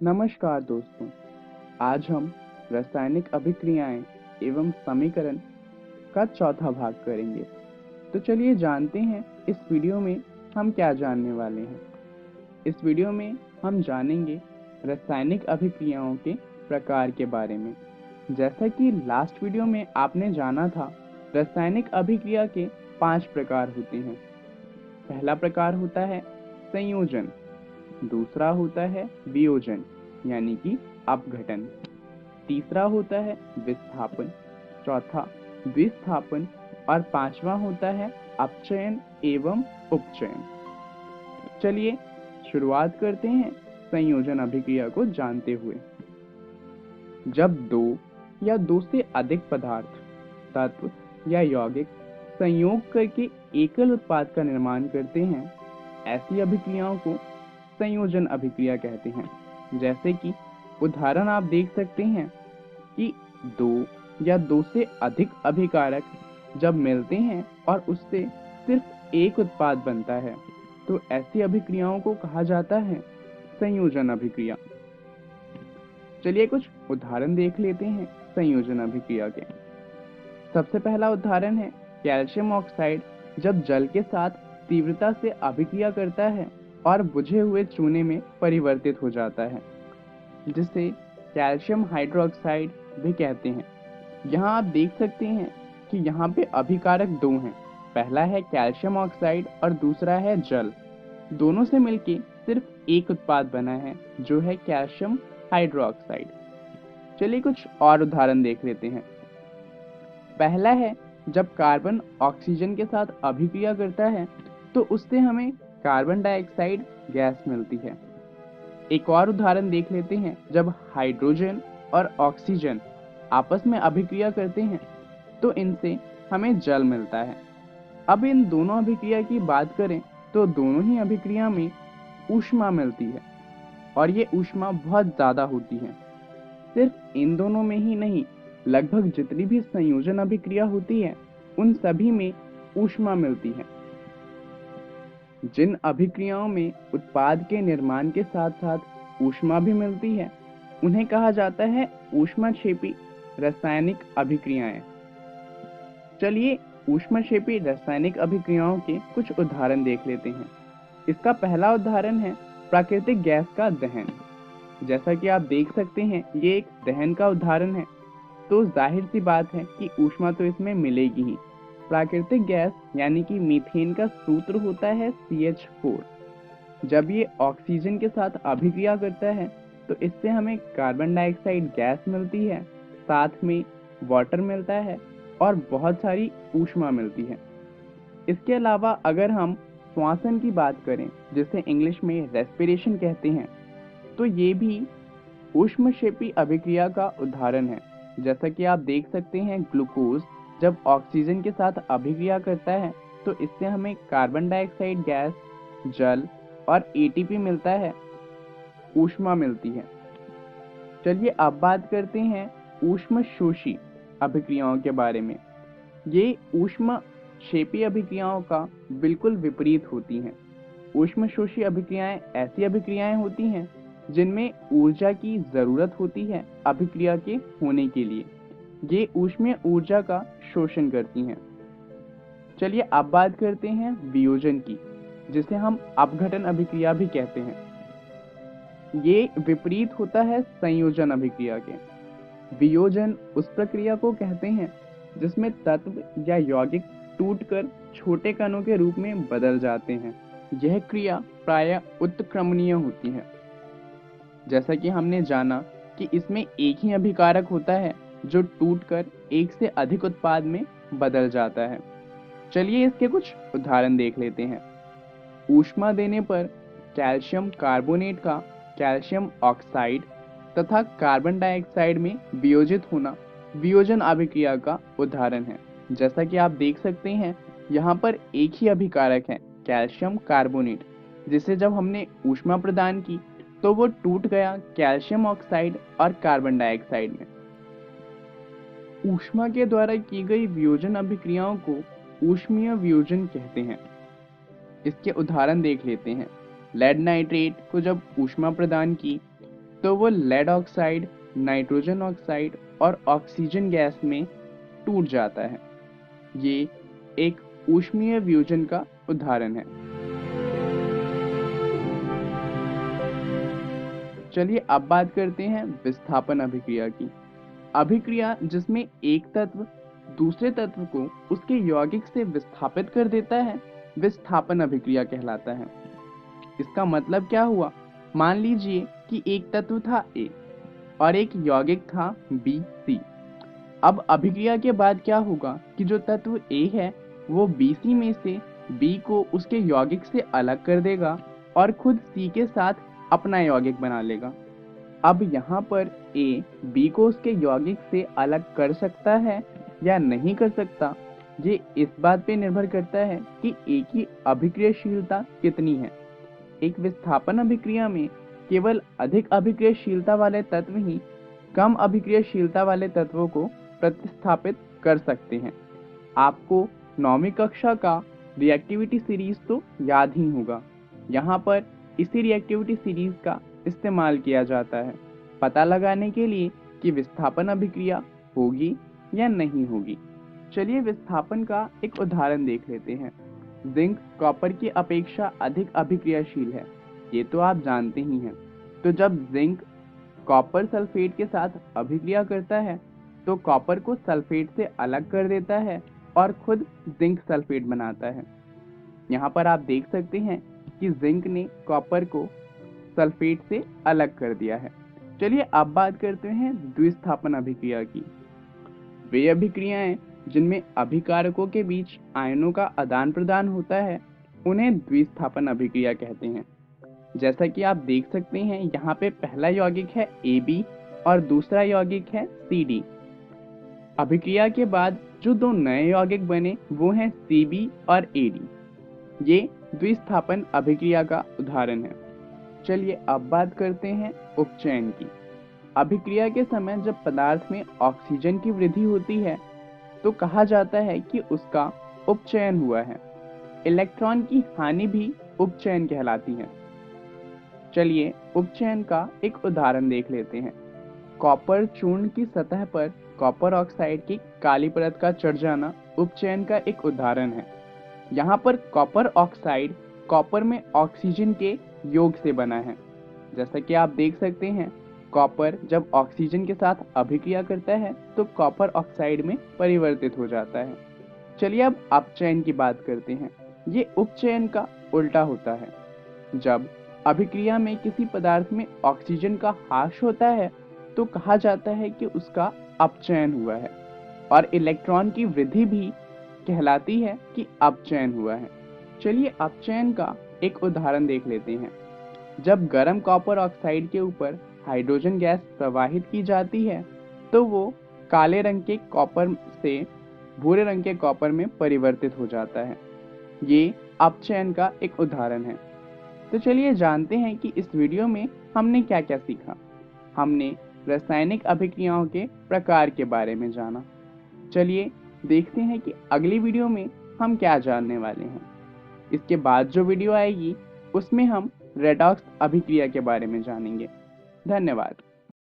नमस्कार दोस्तों, आज हम रासायनिक अभिक्रियाएं एवं समीकरण का चौथा भाग करेंगे। तो चलिए जानते हैं इस वीडियो में हम क्या जानने वाले हैं। इस वीडियो में हम जानेंगे रासायनिक अभिक्रियाओं के प्रकार के बारे में। जैसा कि लास्ट वीडियो में आपने जाना था, रासायनिक अभिक्रिया के 5 प्रकार होते हैं। पहला प्रकार होता है संयोजन, दूसरा होता है वियोजन यानी कि अपघटन, तीसरा होता है विस्थापन, चौथा विस्थापन और पांचवा होता है अपचयन एवं उपचयन। चलिए शुरुआत करते हैं संयोजन अभिक्रिया को जानते हुए। जब दो या दो से अधिक पदार्थ, तत्व या यौगिक संयोग करके एकल उत्पाद का निर्माण करते हैं, ऐसी अभिक्रियाओं को संयोजन अभिक्रिया कहते हैं। जैसे कि उदाहरण आप देख सकते हैं कि दो या दो से अधिक अभिकारक जब मिलते हैं और उससे सिर्फ एक उत्पाद बनता है, तो ऐसी अभिक्रियाओं को कहा जाता है संयोजन अभिक्रिया। चलिए कुछ उदाहरण देख लेते हैं संयोजन अभिक्रिया के। सबसे पहला उदाहरण है कैल्शियम ऑक्साइड जब जल के साथ तीव्रता से अभिक्रिया करता है और बुझे हुए चूने में परिवर्तित हो जाता है, जिसे कैल्शियम हाइड्रोक्साइड भी कहते हैं। यहाँ आप देख सकते हैं कि यहाँ पे अभिकारक दो हैं, पहला है कैल्शियम ऑक्साइड और दूसरा है जल। दोनों से मिलके सिर्फ एक उत्पाद बना है जो है कैल्शियम हाइड्रोक्साइड। चलिए कुछ और उदाहरण देख लेते हैं। पहला है जब कार्बन ऑक्सीजन के साथ अभिक्रिया करता है तो उससे हमें कार्बन डाइऑक्साइड गैस मिलती है। एक और उदाहरण देख लेते हैं, जब हाइड्रोजन और ऑक्सीजन आपस में अभिक्रिया करते हैं तो इनसे हमें जल मिलता है। अब इन दोनों अभिक्रिया की बात करें तो दोनों ही अभिक्रिया में ऊष्मा मिलती है और ये ऊष्मा बहुत ज़्यादा होती है। सिर्फ इन दोनों में ही नहीं, लगभग जितनी भी संयोजन अभिक्रिया होती है उन सभी में ऊष्मा मिलती है। जिन अभिक्रियाओं में उत्पाद के निर्माण के साथ साथ ऊष्मा भी मिलती है उन्हें कहा जाता है ऊष्माक्षेपी रासायनिक अभिक्रियाएं। चलिए ऊष्माक्षेपी रासायनिक अभिक्रियाओं के कुछ उदाहरण देख लेते हैं। इसका पहला उदाहरण है प्राकृतिक गैस का दहन। जैसा कि आप देख सकते हैं ये एक दहन का उदाहरण है, तो जाहिर सी बात है कि ऊष्मा तो इसमें मिलेगी ही। प्राकृतिक गैस यानी कि मीथेन का सूत्र होता है CH4। जब ये ऑक्सीजन के साथ अभिक्रिया करता है तो इससे हमें कार्बन डाइऑक्साइड गैस मिलती है, साथ में वाटर मिलता है और बहुत सारी ऊष्मा मिलती है। इसके अलावा अगर हम श्वसन की बात करें, जिसे इंग्लिश में रेस्पिरेशन कहते हैं, तो ये भी ऊष्मक्षेपी अभिक्रिया का उदाहरण है। जैसा कि आप देख सकते हैं, ग्लूकोज जब ऑक्सीजन के साथ अभिक्रिया करता है तो इससे हमें कार्बन डाइऑक्साइड गैस, जल और ATP मिलता है, ऊष्मा मिलती है। चलिए अब बात करते हैं ऊष्मशोषी अभिक्रियाओं के बारे में। ये ऊष्मक्षेपी अभिक्रियाओं का बिल्कुल विपरीत होती हैं। ऊष्मशोषी अभिक्रियाएं ऐसी अभिक्रियाएं होती हैं जिनमें ऊर्जा की जरूरत होती है अभिक्रिया के होने के लिए। ये ऊष्मीय ऊर्जा का शोषण करती हैं। चलिए अब बात करते हैं वियोजन की, जिसे हम अपघटन अभिक्रिया भी कहते हैं। ये विपरीत होता है संयोजन अभिक्रिया के। वियोजन उस प्रक्रिया को कहते हैं जिसमें तत्व या यौगिक टूटकर छोटे कणों के रूप में बदल जाते हैं। यह क्रिया प्रायः उत्क्रमणीय होती है। जैसा कि हमने जाना कि इसमें एक ही अभिकारक होता है जो टूटकर एक से अधिक उत्पाद में बदल जाता है। चलिए इसके कुछ उदाहरण देख लेते हैं। ऊष्मा देने पर कैल्शियम कार्बोनेट का कैल्शियम ऑक्साइड तथा कार्बन डाइऑक्साइड में वियोजित होना वियोजन अभिक्रिया का उदाहरण है। जैसा कि आप देख सकते हैं, यहाँ पर एक ही अभिकारक है कैल्शियम कार्बोनेट, जिसे जब हमने ऊष्मा प्रदान की तो वो टूट गया कैल्शियम ऑक्साइड और कार्बन डाइऑक्साइड में। ऊष्मा के द्वारा की गई वियोजन अभिक्रियाओं को ऊष्मीय वियोजन कहते हैं। इसके उदाहरण देख लेते हैं। लेड नाइट्रेट को जब ऊष्मा प्रदान की तो वो लेड ऑक्साइड, नाइट्रोजन ऑक्साइड और ऑक्सीजन गैस में टूट जाता है। ये एक ऊष्मीय वियोजन का उदाहरण है। चलिए अब बात करते हैं विस्थापन अभिक्रिया की। अभिक्रिया जिसमें एक तत्व दूसरे तत्व को उसके यौगिक से विस्थापित कर देता है, विस्थापन अभिक्रिया कहलाता है। इसका मतलब क्या हुआ? मान लीजिए कि एक तत्व था A और एक यौगिक था B, C। अब अभिक्रिया के बाद क्या होगा कि जो तत्व A है वो BC में से B को उसके यौगिक से अलग कर देगा और खुद C के साथ अपना यौगिक बना लेगा। अब यहाँ पर A B को उसके यौगिक से अलग कर सकता है या नहीं कर सकता, ये इस बात पे निर्भर करता है कि A की अभिक्रियाशीलता कितनी है। एक विस्थापन अभिक्रिया में केवल अधिक अभिक्रियाशीलता वाले तत्व ही कम अभिक्रियाशीलता वाले तत्वों को प्रतिस्थापित कर सकते हैं। आपको 9वीं कक्षा का रिएक्टिविटी सीरीज तो याद ही होगा। यहाँ पर इसी रिएक्टिविटी सीरीज का इस्तेमाल किया जाता है पता लगाने के लिए कि विस्थापन अभिक्रिया होगी या नहीं होगी। चलिए विस्थापन का एक उदाहरण देख लेते हैं। जिंक कॉपर की अपेक्षा अधिक अभिक्रियाशील है, ये तो आप जानते ही हैं। तो जब जिंक कॉपर सल्फेट के साथ अभिक्रिया करता है तो कॉपर को सल्फेट से अलग कर देता है और खुद जिंक सल्फेट बनाता है। यहाँ पर आप देख सकते हैं कि जिंक ने कॉपर को सल्फेट से अलग कर दिया है। चलिए अब बात करते हैं द्विस्थापन अभिक्रिया की। वे अभिक्रियाएं जिनमें अभिकारकों के बीच आयनों का आदान प्रदान होता है उन्हें द्विस्थापन अभिक्रिया कहते हैं। जैसा कि आप देख सकते हैं यहाँ पे पहला यौगिक है AB और दूसरा यौगिक है CD। अभिक्रिया के बाद जो दो नए यौगिक बने वो हैं CB और AD। ये द्विस्थापन अभिक्रिया का उदाहरण है। चलिए अब बात करते हैं उपचयन की। अभिक्रिया के समय जब पदार्थ में ऑक्सीजन की वृद्धि होती है तो कहा जाता है कि उसका उपचयन हुआ है। इलेक्ट्रॉन की हानि भी उपचयन कहलाती है। चलिए उपचयन का एक उदाहरण देख लेते हैं। कॉपर चूर्ण की सतह पर कॉपर ऑक्साइड की काली परत का चढ़ जाना उपचयन का एक उदाहरण है। यहाँ पर कॉपर ऑक्साइड कॉपर में ऑक्सीजन के योग से बना है। जैसा कि आप देख सकते हैं कॉपर जब ऑक्सीजन के साथ अभिक्रिया करता है तो कॉपर ऑक्साइड में परिवर्तित हो जाता है। चलिए अब अपचयन की बात करते हैं। ये उपचयन का उल्टा होता है। जब अभिक्रिया में किसी पदार्थ में ऑक्सीजन का ह्रास होता है तो कहा जाता है कि उसका अपचयन हुआ है और इलेक्ट्रॉन की वृद्धि भी कहलाती है कि अपचयन हुआ है। चलिए अपचयन का एक उदाहरण देख लेते हैं। जब गर्म कॉपर ऑक्साइड के ऊपर हाइड्रोजन गैस प्रवाहित की जाती है तो वो काले रंग के कॉपर से भूरे रंग के कॉपर में परिवर्तित हो जाता है। ये अपचयन का एक उदाहरण है। तो चलिए जानते हैं कि इस वीडियो में हमने क्या क्या सीखा। हमने रासायनिक अभिक्रियाओं के प्रकार के बारे में जाना। चलिए देखते हैं कि अगली वीडियो में हम क्या जानने वाले हैं। इसके बाद जो वीडियो आएगी उसमें हम रेडॉक्स अभिक्रिया के बारे में जानेंगे। धन्यवाद।